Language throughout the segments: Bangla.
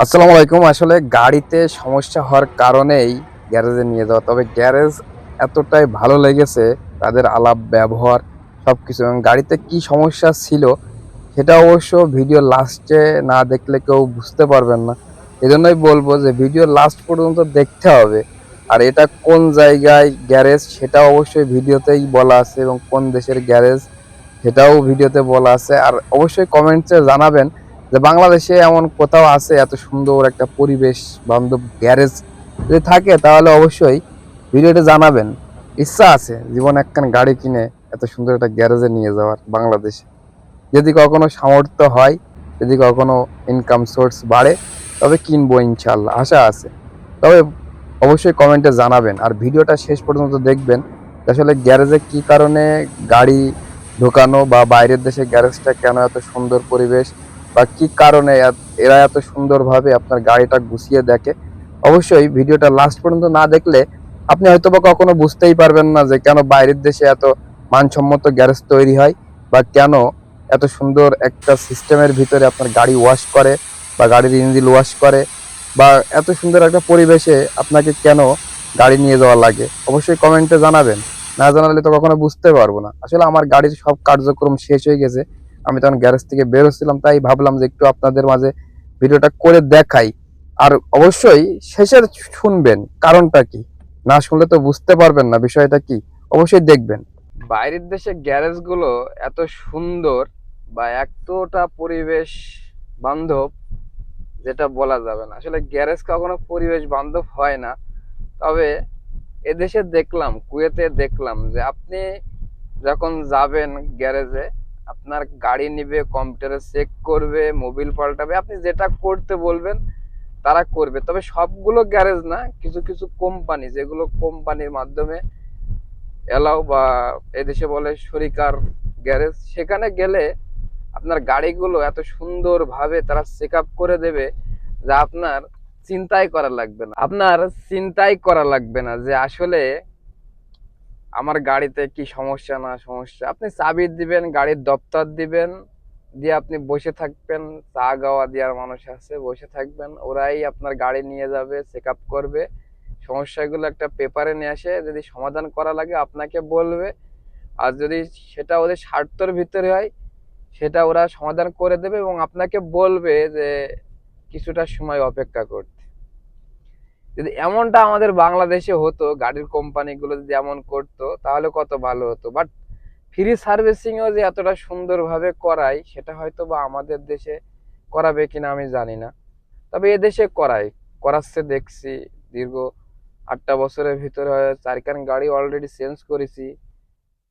আসসালামু আলাইকুম। আসলে গাড়িতে সমস্যা হওয়ার কারণেই গ্যারেজে নিয়ে যাওয়া। তবে গ্যারেজ এতটাই ভালো লেগেছে, তাদের আলাপ ব্যবহার সবকিছু, এবং গাড়িতে কি সমস্যা ছিল সেটা অবশ্য ভিডিও লাস্টে না দেখলে কেউ বুঝতে পারবেন না। এজন্যই বলবো যে ভিডিও লাস্ট পর্যন্ত দেখতে হবে। আর এটা কোন জায়গায় গ্যারেজ সেটাও অবশ্যই ভিডিওতেই বলা আছে, এবং কোন দেশের গ্যারেজ সেটাও ভিডিওতে বলা আছে। আর অবশ্যই কমেন্টসে জানাবেন যে বাংলাদেশে এমন কোথাও আছে এত সুন্দর একটা পরিবেশ বান্ধব গ্যারেজ, যদি থাকে তাহলে অবশ্যই ভিডিওতে জানাবেন। ইচ্ছা আছে জীবনে একখান গাড়ি কিনে এত সুন্দর একটা গ্যারেজে নিয়ে যাওয়ার বাংলাদেশে। যদি কখনো সামর্থ্য হয়, যদি কখনো ইনকাম সোর্স বাড়ে, তবে কিনবো ইনশাল্লাহ, আশা আছে। তবে অবশ্যই কমেন্টে জানাবেন আর ভিডিওটা শেষ পর্যন্ত দেখবেন যে আসলে গ্যারেজে কি কারণে গাড়ি ঢোকানো, বা বাইরের দেশে গ্যারেজটা কেন এত সুন্দর পরিবেশ, বা কি কারণে এরা এত সুন্দরভাবে আপনার গাড়িটা গুছিয়ে দেখে। অবশ্যই ভিডিওটা লাস্ট পর্যন্ত না দেখলে আপনি হয়তোবা কখনো বুঝতেই পারবেন না যে কেন বাইরের দেশে এত মানসম্মত গ্যারেজ তৈরি হয়, বা কেন এত সুন্দর একটা সিস্টেমের ভিতরে আপনার গাড়ি ওয়াশ করে, বা গাড়ির ইঞ্জিন ওয়াশ করে, বা এত সুন্দর একটা পরিবেশে আপনাকে কেন গাড়ি নিয়ে যাওয়া লাগে। অবশ্যই কমেন্টে জানাবেন। না জানালে তো কখনো বুঝতে পারবো না। আসলে আমার গাড়ির সব কার্যক্রম শেষ হয়ে গেছে, আমি তখন গ্যারেজ থেকে বেরোচ্ছিলাম, তাই ভাবলাম যে একটু আপনাদের মাঝে ভিডিওটা করে দেখাই। আর অবশ্যই শেষের শুনবেন কারণটা কি, না শুনলে তো বুঝতে পারবেন না বিষয়টা কি। অবশ্যই দেখবেন। বাইরের দেশে গ্যারেজ গুলো এত সুন্দর বা এতটা পরিবেশ বান্ধব, যেটা বলা যাবে না। আসলে গ্যারেজ কখনো পরিবেশ বান্ধব হয় না। তবে এদেশে দেখলাম, কুয়েতে দেখলাম যে আপনি যখন যাবেন গ্যারেজে, আপনার গাড়ি নিবে, কম্পিউটারে চেক করবে, মোবিল পাল্টাবে, আপনি যেটা করতে বলবেন তারা করবে। তবে সবগুলো গ্যারেজ না, কিছু কিছু কোম্পানি, যেগুলো কোম্পানির মাধ্যমে এলাও, বা এদেশে বলে সরকার গ্যারেজ, সেখানে গেলে আপনার গাড়িগুলো এত সুন্দর ভাবে তারা চেক আপ করে দেবে যা আপনার চিন্তাই করা লাগবে না যে আসলে আমার গাড়িতে কি সমস্যা না সমস্যা। আপনি চাবি দিবেন, গাড়ির দপ্তর দিবেন, দিয়ে আপনি বসে থাকবেন, চা গাওয়া দেওয়ার মানুষ আছে, বসে থাকবেন, ওরাই আপনার গাড়ি নিয়ে যাবে, চেক আপ করবে, সমস্যাগুলো একটা পেপারে নিয়ে আসে, যদি সমাধান করা লাগে আপনাকে বলবে। আর যদি সেটা ওদের স্বার্থের ভিতরে হয়, সেটা ওরা সমাধান করে দেবে, এবং আপনাকে বলবে যে কিছুটা সময় অপেক্ষা করতে। যদি এমনটা আমাদের বাংলাদেশে হতো, গাড়ির কোম্পানিগুলো যদি এমন করতো তাহলে কত ভালো হতো। বাট ফ্রি সার্ভিসিংও যে এতটা সুন্দরভাবে করায়, সেটা হয়তো বা আমাদের দেশে করাবে কিনা আমি জানি না। তবে এদেশে করাচ্ছে দেখছি। দীর্ঘ 8টা বছরের ভিতরে 4খান গাড়ি অলরেডি চেঞ্জ করেছি।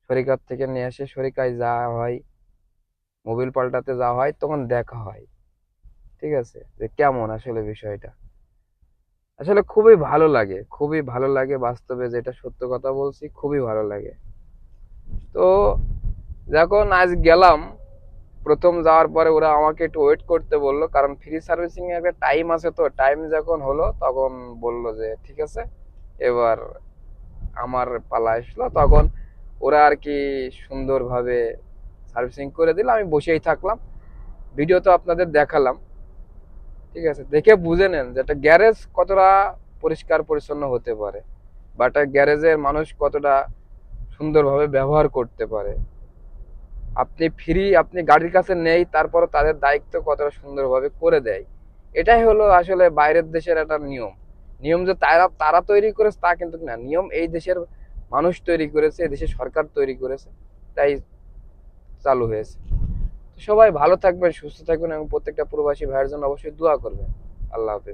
শরিকার থেকে নিয়ে এসে শরিকায় যাওয়া হয়, মোবিল পাল্টাতে যাওয়া হয়, তখন দেখা হয়, ঠিক আছে, যে কেমন আসলে বিষয়টা। আসলে খুবই ভালো লাগে, খুবই ভালো লাগে, বাস্তবে যেটা সত্য কথা বলছি, খুবই ভালো লাগে। তো যখন আজ গেলাম, প্রথম যাওয়ার পরে ওরা আমাকে একটু ওয়েট করতে বললো, কারণ ফ্রি সার্ভিসিং এর একটা টাইম আছে। তো টাইম যখন হলো তখন বলল যে ঠিক আছে, এবার আমার পালা আসলো। তখন ওরা আর কি সুন্দরভাবে সার্ভিসিং করে দিল, আমি বসেই থাকলাম, ভিডিও তো আপনাদের দেখালাম। ঠিক আছে, দেখে বুঝে নেন যে একটা গ্যারেজ কতটা পরিষ্কার পরিচ্ছন্ন হতে পারে, বা একটা গ্যারেজের মানুষ কতটা সুন্দরভাবে ব্যবহার করতে পারে। আপনি গাড়ির কাছে নেই, তারপর তাদের দায়িত্ব কতটা সুন্দরভাবে করে দেয়। এটাই হলো আসলে বাইরের দেশের একটা নিয়ম। নিয়ম যে তারা তারা তৈরি করেছে তা কিন্তু না, নিয়ম এই দেশের মানুষ তৈরি করেছে, এই দেশের সরকার তৈরি করেছে, তাই চালু হয়েছে। তো সবাই ভালো থাকবেন, সুস্থ থাকবেন, এবং প্রত্যেকটা প্রবাসী ভাইয়ের জন্য অবশ্যই দোয়া করবেন। আল্লাহ হাফেজ।